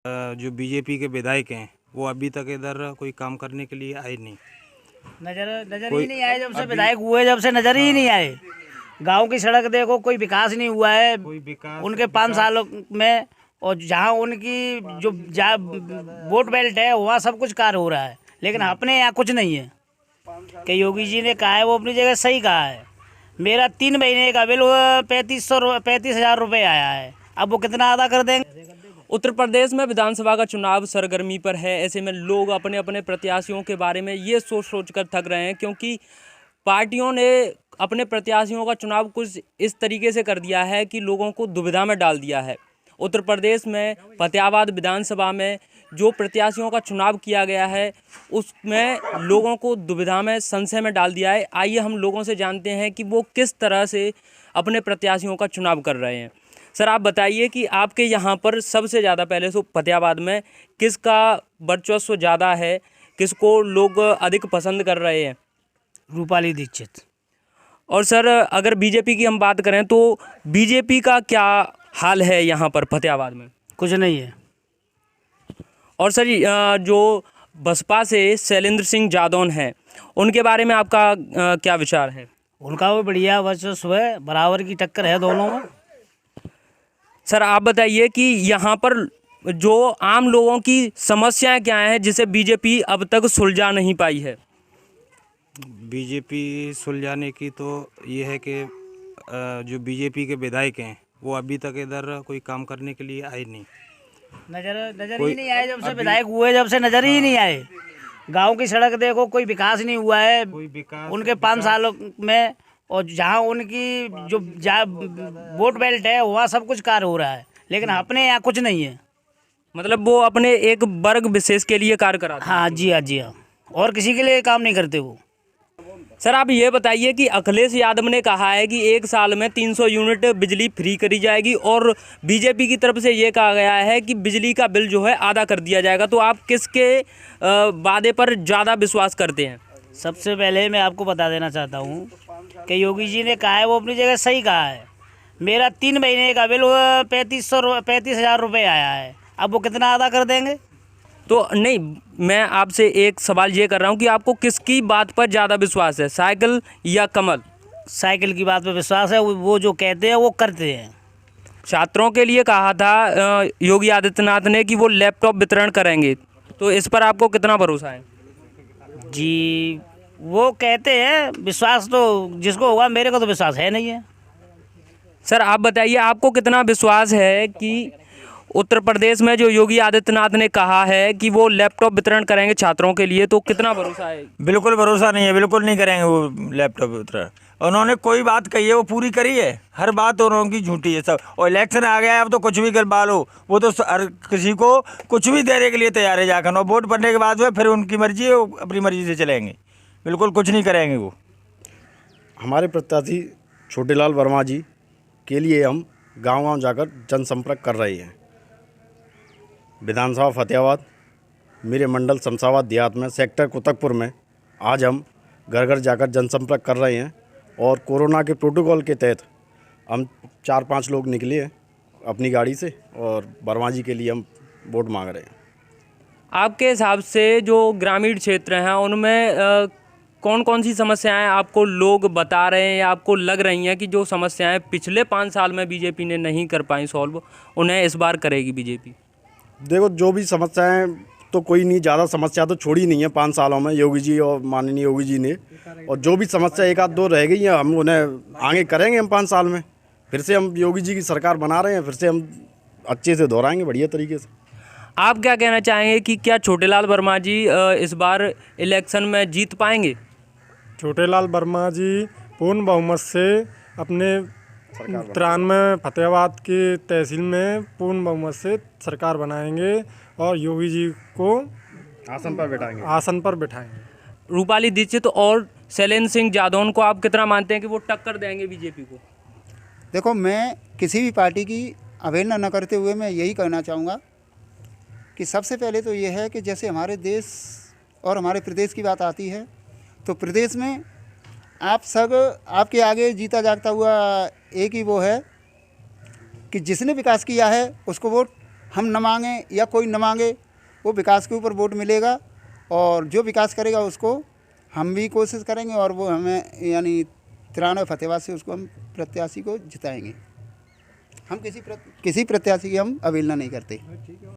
जो बीजेपी के विधायक हैं वो अभी तक इधर कोई काम करने के लिए आए नहीं। नजर ही नहीं आए जब से विधायक हुए, जब से नजर ही नहीं आए। गांव की सड़क देखो, कोई विकास नहीं हुआ है कोई विकास उनके 5 सालों में। और जहां उनकी जो वोट बेल्ट है वहाँ सब कुछ कार्य हो रहा है, लेकिन अपने यहाँ कुछ नहीं है। कि योगी जी ने कहा है वो अपनी जगह सही कहा है। मेरा 3 महीने का बिल 35,000 रुपये आया है, अब वो कितना अदा कर देंगे। उत्तर प्रदेश में विधानसभा का चुनाव सरगर्मी पर है। ऐसे में लोग अपने अपने प्रत्याशियों के बारे में ये सोच कर थक रहे हैं, क्योंकि पार्टियों ने अपने प्रत्याशियों का चुनाव कुछ इस तरीके से कर दिया है कि लोगों को दुविधा में डाल दिया है। उत्तर प्रदेश में फतेहाबाद विधानसभा में जो प्रत्याशियों का चुनाव किया गया है उसमें लोगों को दुविधा में, संशय में डाल दिया है। आइए हम लोगों से जानते हैं कि वो किस तरह से अपने प्रत्याशियों का चुनाव कर रहे हैं। सर, आप बताइए कि आपके यहाँ पर सबसे ज़्यादा, पहले तो फतेहाबाद में किसका वर्चस्व ज़्यादा है, किसको लोग अधिक पसंद कर रहे हैं? रूपाली दीक्षित। और सर, अगर बीजेपी की हम बात करें तो बीजेपी का क्या हाल है यहाँ पर फतेहाबाद में? कुछ नहीं है। और सर, जो बसपा से शैलेंद्र सिंह जादौन हैं उनके बारे में आपका क्या विचार है? उनका भी बढ़िया वर्चस्व है, बराबर की टक्कर है दोनों में। सर, आप बताइए कि यहाँ पर जो आम लोगों की समस्याएं क्या हैं जिसे बीजेपी अब तक सुलझा नहीं पाई है? बीजेपी सुलझाने की तो ये है कि जो बीजेपी के विधायक हैं वो अभी तक इधर कोई काम करने के लिए आए नहीं। नजर ही नहीं आए जब से विधायक हुए, जब से नजर ही नहीं आए। गांव की सड़क देखो, कोई विकास नहीं हुआ है कोई विकास उनके 5 सालों में। और जहां उनकी जो वोट बेल्ट है वहाँ सब कुछ कार्य हो रहा है, लेकिन अपने यहाँ कुछ नहीं है। मतलब वो अपने एक वर्ग विशेष के लिए कार्य कराते हैं। हाँ जी, हाँ जी, हाँ। और किसी के लिए काम नहीं करते वो। सर, आप ये बताइए कि अखिलेश यादव ने कहा है कि 1 साल में 300 यूनिट बिजली फ्री करी जाएगी, और बीजेपी की तरफ से ये कहा गया है कि बिजली का बिल जो है आधा कर दिया जाएगा। तो आप किसके वादे पर ज़्यादा विश्वास करते हैं? सबसे पहले मैं आपको बता देना चाहता हूँ कि योगी जी ने कहा है वो अपनी जगह सही कहा है। मेरा 3 महीने का बिल 35,000 रुपये आया है, अब वो कितना अदा कर देंगे। तो नहीं, मैं आपसे एक सवाल ये कर रहा हूँ कि आपको किसकी बात पर ज़्यादा विश्वास है, साइकिल या कमल? साइकिल की बात पे विश्वास है, वो जो कहते हैं वो करते हैं। छात्रों के लिए कहा था योगी आदित्यनाथ ने कि वो लैपटॉप वितरण करेंगे, तो इस पर आपको कितना भरोसा है? जी, वो कहते हैं, विश्वास तो जिसको होगा, मेरे को तो विश्वास है नहीं है। सर, आप बताइए आपको कितना विश्वास है कि उत्तर प्रदेश में जो योगी आदित्यनाथ ने कहा है कि वो लैपटॉप वितरण करेंगे छात्रों के लिए, तो कितना भरोसा है? बिल्कुल भरोसा नहीं है, बिल्कुल नहीं करेंगे वो लैपटॉप वितरण। उन्होंने कोई बात कही है वो पूरी करी है, हर बात उन्होंने की झूठी है सब। और इलेक्शन आ गया है, अब तो कुछ भी कर पालो, वो तो हर किसी को कुछ भी देने के लिए तैयार है जाकर। और वोट पड़ने के बाद में फिर उनकी मर्जी है, वो अपनी मर्जी से चलेंगे, बिल्कुल कुछ नहीं करेंगे वो। हमारे प्रत्याशी छोटेलाल वर्मा जी के लिए हम गांव-गांव जाकर जनसंपर्क कर रहे हैं। विधानसभा फतेहाबाद मेरे मंडल शमशाबाद देहात में सेक्टर कुतकपुर में आज हम घर घर जाकर जनसंपर्क कर रहे हैं। और कोरोना के प्रोटोकॉल के तहत हम 4-5 लोग निकले हैं अपनी गाड़ी से, और वर्मा जी के लिए हम वोट मांग रहे हैं। आपके हिसाब से जो ग्रामीण क्षेत्र हैं उनमें कौन कौन सी समस्याएं आपको लोग बता रहे हैं या आपको लग रही हैं कि जो समस्याएं पिछले 5 साल में बीजेपी ने नहीं कर पाई सॉल्व, उन्हें इस बार करेगी बीजेपी? देखो, जो भी समस्याएं तो कोई नहीं, ज़्यादा समस्या तो छोड़ी नहीं है 5 सालों में योगी जी और माननीय योगी जी ने। और जो भी समस्या 1-2 रह गई हैं हम उन्हें आगे करेंगे। हम 5 साल में फिर से हम योगी जी की सरकार बना रहे हैं, फिर से हम अच्छे से दोहराएंगे बढ़िया तरीके से। आप क्या कहना चाहेंगे कि क्या छोटेलाल वर्मा जी इस बार इलेक्शन में जीत पाएंगे? छोटेलाल वर्मा जी पूर्ण बहुमत से अपने 93 फतेहाबाद की तहसील में पूर्ण बहुमत से सरकार बनाएंगे और योगी जी को आसन पर बिठाएंगे। रूपाली दीक्षित और शैलेंद्र सिंह जादौन को आप कितना मानते हैं कि वो टक्कर देंगे बीजेपी को? देखो, मैं किसी भी पार्टी की अवहेलना न करते हुए मैं यही कहना चाहूँगा कि सबसे पहले तो ये है कि जैसे हमारे देश और हमारे प्रदेश की बात आती है तो प्रदेश में आप सब आपके आगे जीता जागता हुआ एक ही वो है कि जिसने विकास किया है उसको वोट हम न मांगें या कोई न मांगे, वो विकास के ऊपर वोट मिलेगा और जो विकास करेगा उसको हम भी कोशिश करेंगे और वो हमें यानी 93 फतेहाबाद से उसको हम प्रत्याशी को जिताएंगे। हम किसी प्रत्याशी की हम अवहेलना नहीं करते।